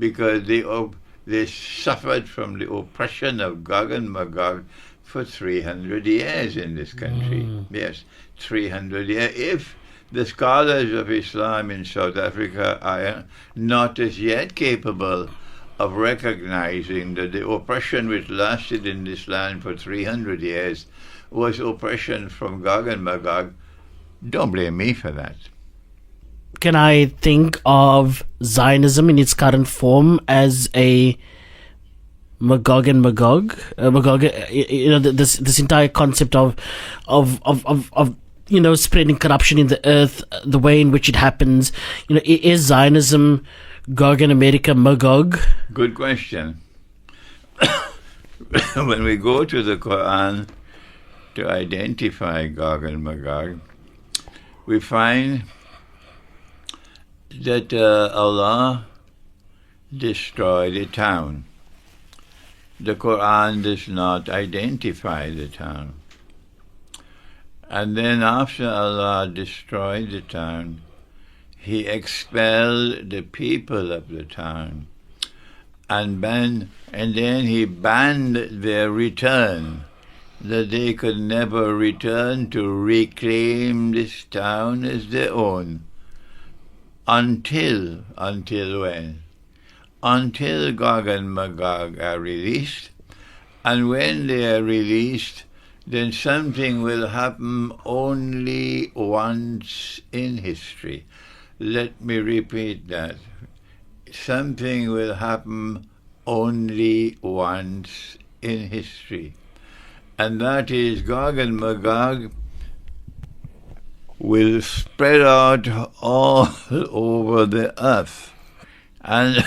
because they suffered from the oppression of Gog and Magog for 300 years in this country. Yes, 300 years. If the scholars of Islam in South Africa are not as yet capable of recognizing that the oppression which lasted in this land for 300 years was oppression from Gog and Magog, don't blame me for that. Can I think of Zionism in its current form as a Magog and Magog? This entire concept of spreading corruption in the earth, the way in which it happens. Is Zionism Gog and Magog? Good question. When we go to the Quran to identify Gog and Magog, we find that Allah destroyed a town. The Quran does not identify the town. And then after Allah destroyed the town, He expelled the people of the town, and then He banned their return, that they could never return to reclaim this town as their own. Until when? Until Gog and Magog are released, and when they are released, then something will happen only once in history. Let me repeat that. Something will happen only once in history. And that is Gog and Magog will spread out all over the earth. And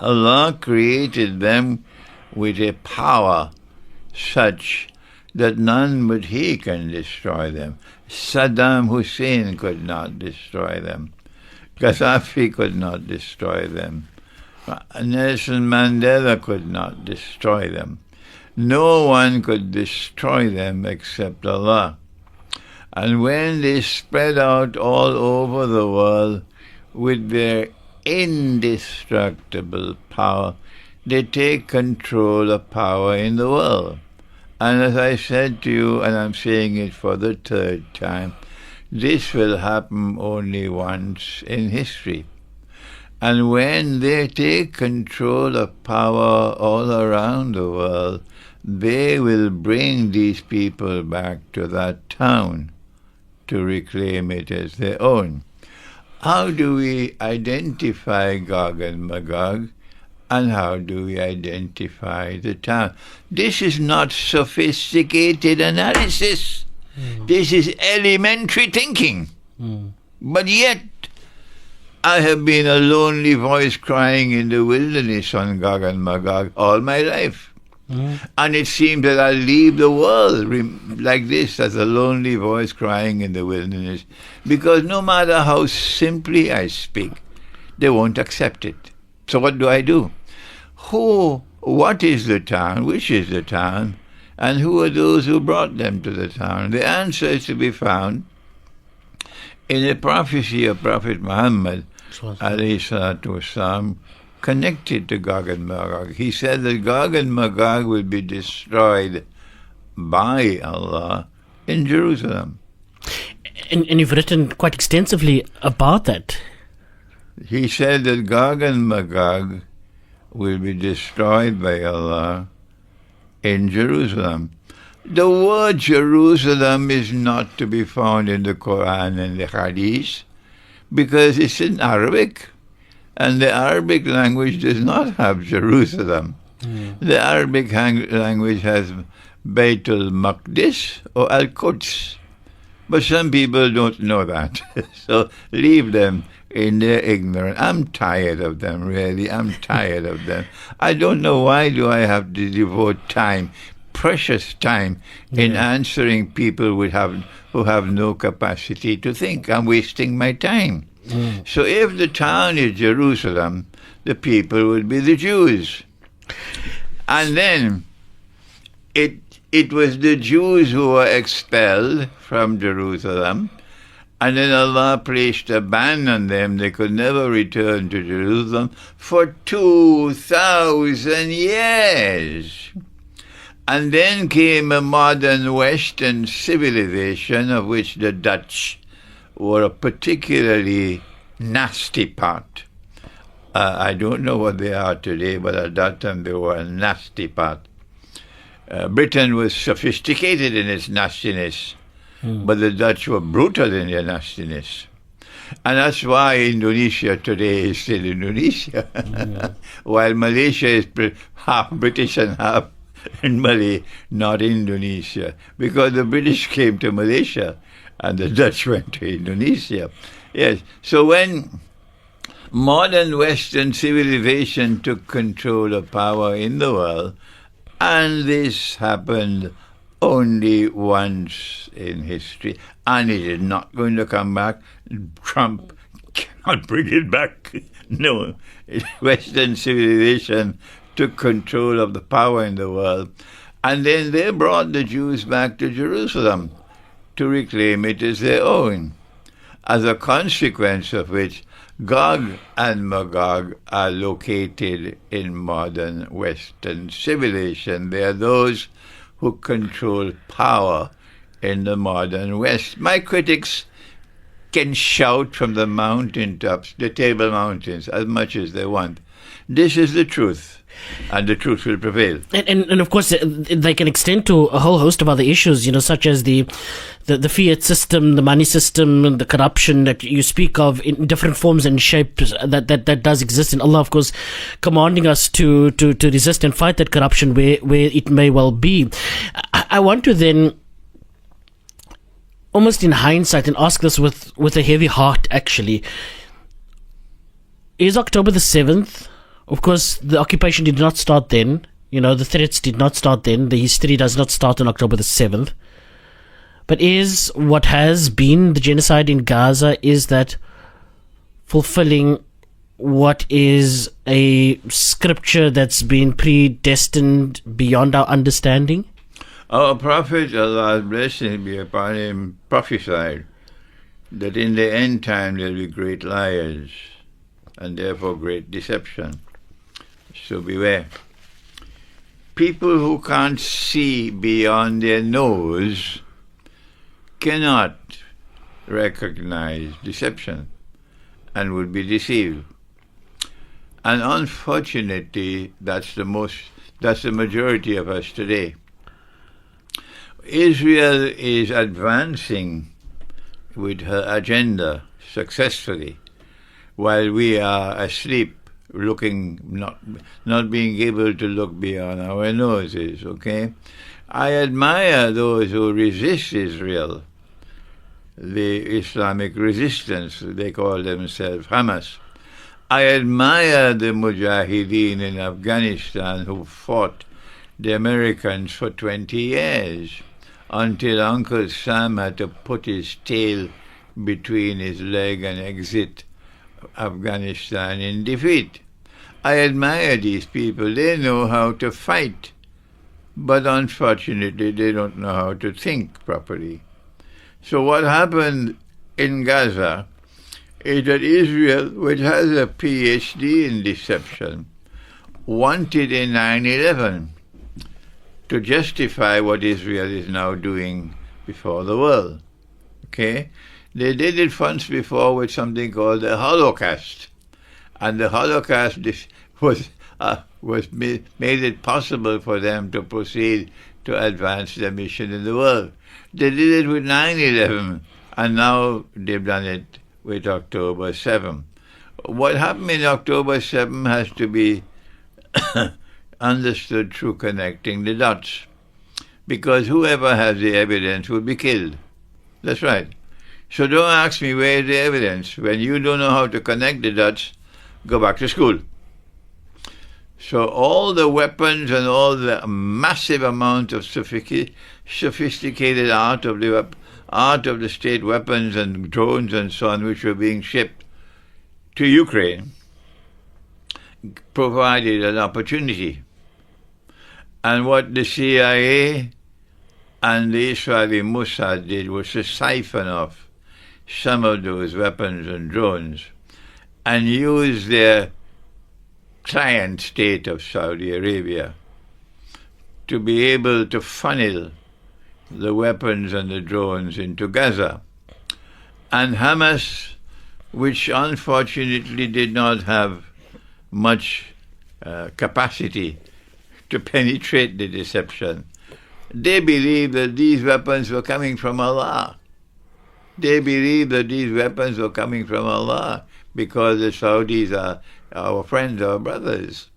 Allah created them with a power such that none but He can destroy them. Saddam Hussein could not destroy them. Gaddafi could not destroy them. Nelson Mandela could not destroy them. No one could destroy them except Allah. And when they spread out all over the world with their indestructible power, they take control of power in the world. And as I said to you, and I'm saying it for the third time, this will happen only once in history. And when they take control of power all around the world, they will bring these people back to that town to reclaim it as their own. How do we identify Gog and Magog? And how do we identify the town? This is not sophisticated analysis. This is elementary thinking. But yet, I have been a lonely voice crying in the wilderness on Gog and Magog all my life. And it seems that I leave the world like this, as a lonely voice crying in the wilderness, because no matter how simply I speak, they won't accept it. So what do? What is the town? Which is the town? And who are those who brought them to the town? The answer is to be found in a prophecy of Prophet Muhammad, alayhi salatu wasalam, connected to Gog and Magog. He said that Gog and Magog will be destroyed by Allah in Jerusalem. And you've written quite extensively about that. He said that Gog and Magog will be destroyed by Allah in Jerusalem. The word Jerusalem is not to be found in the Quran and the Hadith because it's in Arabic, and the Arabic language does not have Jerusalem. The Arabic language has Bayt al-Maqdis or Al-Quds, but some people don't know that. So leave them in their ignorance. I'm tired of them, really. I'm tired of them. I don't know why do I have to devote time, precious time, in answering people who have no capacity to think. I'm wasting my time. So if the town is Jerusalem, the people would be the Jews. And then it was the Jews who were expelled from Jerusalem, And then Allah placed a ban on them. They could never return to Jerusalem for 2,000 years. And then came a modern Western civilization, of which the Dutch were a particularly nasty part. I don't know what they are today, but at that time they were a nasty part. Britain was sophisticated in its nastiness, but the Dutch were brutal in their nastiness. And that's why Indonesia today is still Indonesia, while Malaysia is half British and half Malay, not Indonesia, because the British came to Malaysia and the Dutch went to Indonesia. Yes, so when modern Western civilization took control of power in the world, and this happened only once in history, and it is not going to come back. Trump cannot bring it back. No, Western civilization took control of the power in the world, and then they brought the Jews back to Jerusalem to reclaim it as their own, as a consequence of which Gog and Magog are located in modern Western civilization. They are those who control power in the modern West. My critics can shout from the mountaintops, the Table Mountains, as much as they want. This is the truth, and the truth will prevail. And of course, they can extend to a whole host of other issues, such as the fiat system, the money system, the corruption that you speak of in different forms and shapes that does exist. And Allah, of course, commanding us to resist and fight that corruption where it may well be. I want to then, almost in hindsight, and ask this with a heavy heart, actually. Is October the 7th? Of course, the occupation did not start then. The threats did not start then. The history does not start on October the 7th. But is what has been the genocide in Gaza, is that fulfilling what is a scripture that's been predestined beyond our understanding? Our Prophet, Allah's blessing be upon him, prophesied that in the end time there will be great liars and therefore great deception. So beware. People who can't see beyond their nose cannot recognize deception and would be deceived. And unfortunately, that's the majority of us today. Israel is advancing with her agenda successfully, while we are asleep, looking, not being able to look beyond our noses, okay? I admire those who resist Israel, the Islamic resistance, they call themselves Hamas. I admire the Mujahideen in Afghanistan who fought the Americans for 20 years until Uncle Sam had to put his tail between his leg and exit Afghanistan in defeat. I admire these people. They know how to fight, but unfortunately they don't know how to think properly. So what happened in Gaza is that Israel, which has a PhD in deception, wanted in 9/11 to justify what Israel is now doing before the world. Okay? They did it once before with something called the Holocaust. And the Holocaust made it possible for them to proceed to advance their mission in the world. They did it with 9/11, and now they've done it with October 7. What happened in October 7 has to be understood through connecting the dots, because whoever has the evidence will be killed. That's right. So don't ask me where is the evidence. When you don't know how to connect the dots, go back to school. So all the weapons and all the massive amount of sophisticated art of the state weapons and drones and so on, which were being shipped to Ukraine, provided an opportunity. And what the CIA and the Israeli Mossad did was to siphon off some of those weapons and drones and use their client state of Saudi Arabia to be able to funnel the weapons and the drones into Gaza. And Hamas, which unfortunately did not have much capacity to penetrate the deception, they believed that these weapons were coming from Allah. They believed that these weapons were coming from Allah because the Saudis are our friends, our brothers.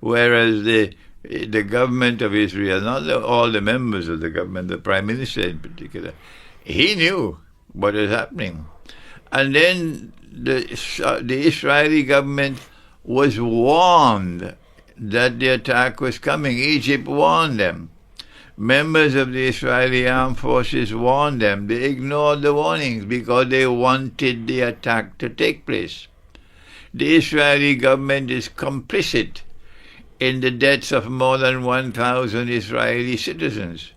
Whereas the government of Israel, not all the members of the government, the Prime Minister in particular, he knew what was happening. And then the Israeli government was warned that the attack was coming. Egypt warned them. Members of the Israeli armed forces warned them. They ignored the warnings because they wanted the attack to take place. The Israeli government is complicit in the deaths of more than 1,000 Israeli citizens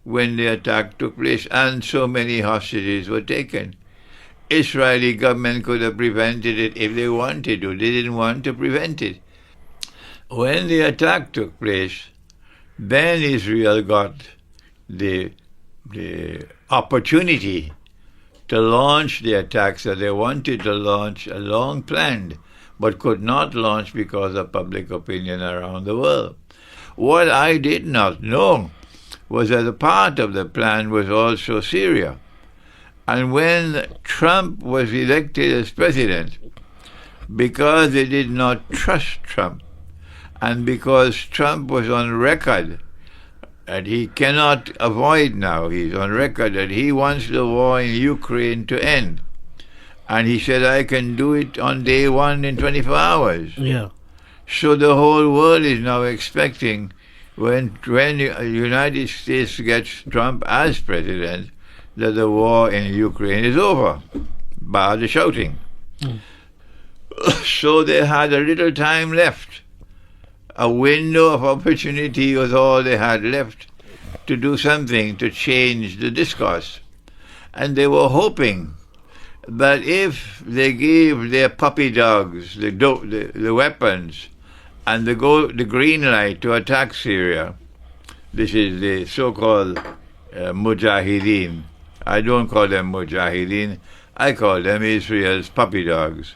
when the attack took place, and so many hostages were taken. Israeli government could have prevented it if they wanted to. They didn't want to prevent it. When the attack took place, then Israel got the opportunity to launch the attacks that they wanted to launch, long planned, but could not launch because of public opinion around the world. What I did not know was that a part of the plan was also Syria. And when Trump was elected as president, because they did not trust Trump, and because Trump was on record, and he cannot avoid now, he's on record that he wants the war in Ukraine to end. And he said, I can do it on day one in 24 hours. Yeah. So the whole world is now expecting when the United States gets Trump as president, that the war in Ukraine is over, by the shouting. So they had a little time left. A window of opportunity was all they had left to do something to change the discourse. And they were hoping that if they gave their puppy dogs the weapons and the green light to attack Syria, this is the so-called Mujahideen. I don't call them Mujahideen. I call them Israel's puppy dogs.